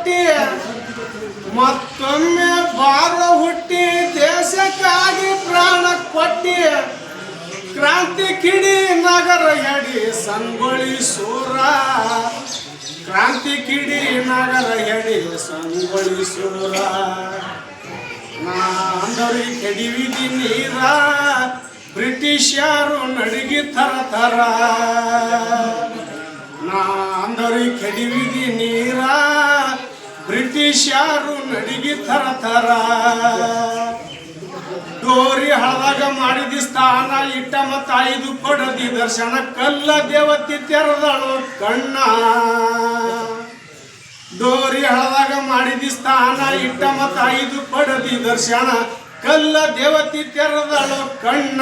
ಕೊಟ್ಟಿ ಮತ್ತೊಮ್ಮೆ ಬಾರ ಹುಟ್ಟಿ ದೇಶಕ್ಕಾಗಿ ಪ್ರಾಣ ಕೊಟ್ಟಿ ಕ್ರಾಂತಿ ಕಿಡಿ ನಗರ ಎಡಿ ಸಂಗೊಳ್ಳಿ ಸೂರ ಕ್ರಾಂತಿ ಕಿಡಿ ನಗರ ಎಡಿ ಸಂಗೊಳ್ಳಿ ಸೂರ ನಾ ಅಂದರಿ ಕೆಡಿವಿದಿ ನೀರ ಬ್ರಿಟಿಷರು ನಡಿಗಿ ಥರ ಥರ ನಾ ಅಂದರಿ ಕೆಡಿವಿದಿ ನೀರ ಬ್ರಿಟಿಷರು ನಡಿಗಿ ಥರ ಥರ ಡೋರಿ ಹಳದಾಗ ಮಾಡಿದಿ ಸ್ಥಾನ ಇಟ್ಟ ಮತ್ತ 5 ಕೊಡದಿ ದರ್ಶನ ಕಲ್ಲ ದೇವತಿ ತೆರೆದಳು ಕಣ್ಣ ಡೋರಿ ಹಳದಾಗ ಮಾಡಿದಿ ಸ್ಥಾನ ಇಟ್ಟ ಮತ್ತ 5 ಕೊಡದಿ ದರ್ಶನ ಕಲ್ಲ ದೇವತಿ ತೆರೆದಳು ಕಣ್ಣ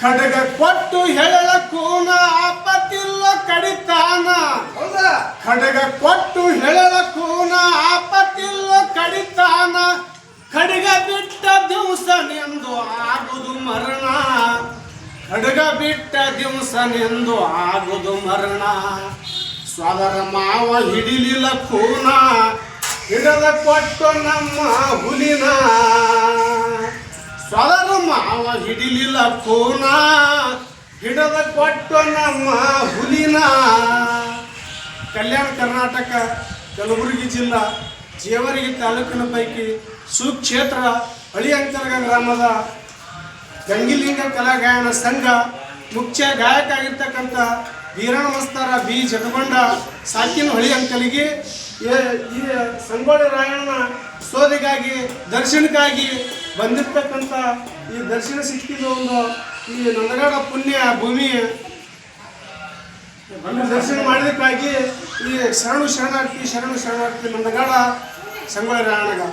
ಖಡ್ಗ ಕೊಟ್ಟು ಹೇಳಕ್ಕೂನ ಆಪತ್ತಿಲ್ಲ ಕಡಿತಾನ ಖಡ್ಗ ಕೊಟ್ಟು ಹೇಳಕ್ಕೂನ ಆಪತ್ತಿಲ್ಲ ಕಡಿತಾನ ಖಡ್ಗ ಬಿಟ್ಟ ದಿವಸನೆಂದು ಆಗುದು ಮರಣ ಖಡ್ಗ ಬಿಟ್ಟ ದಿವಸನೆಂದು ಆಗುದು ಮರಣ ಸೋದರ ಮಾವ ಹಿಡಿಲಿಲ್ಲ ಕೂನ ಹಿಡದ ಕೊಟ್ಟು ನಮ್ಮ ಹುಲಿನ ಸೋದರ ಮಾವ ಹಿಡಿಲಿಲ್ಲ ಕೂನ ಹಿಡದ ಕೊಟ್ಟು ನಮ್ಮ ಹುಲಿನ ಕಲ್ಯಾಣ ಕರ್ನಾಟಕ ಕಲಬುರಗಿ ಜಿಲ್ಲಾ ಜೇವರ್ಗಿ ತಾಲೂಕಿನ ಪೈಕಿ ಸುಕ್ಷೇತ್ರ ಹಳಿಯಂಕಲಗ ಗ್ರಾಮದ ಗಂಗಿಲಿಂಗ ಕಲಾಗಾಯನ ಸಂಘ ಮುಖ್ಯ ಗಾಯಕ ಆಗಿರ್ತಕ್ಕಂಥ ವೀರಣ್ಣ ಮಸ್ತಾರ ಬಿ ಜಟಗೊಂಡ ಸಾಕಿನ ಹಳಿಯಂಕಲಿಗೆ ಈ ಸಂಗೊಳ್ಳಿ ರಾಯಣ್ಣನ ಸೋದೆಗಾಗಿ ದರ್ಶನಕ್ಕಾಗಿ ಬಂದಿರ್ತಕ್ಕಂಥ ಈ ದರ್ಶನ ಸಿಕ್ಕಿದ ಒಂದು ಈ ನಂದಗಡ ಪುಣ್ಯ ಭೂಮಿ ದರ್ಶನ ಮಾಡೋದಕ್ಕಾಗಿ ಈ ಶರಣು ಶರಣಾರ್ಥಿ ನಂದಗಡ ಸಂಗೊಳ್ಳಿ ರಾಯಣ್ಣಗ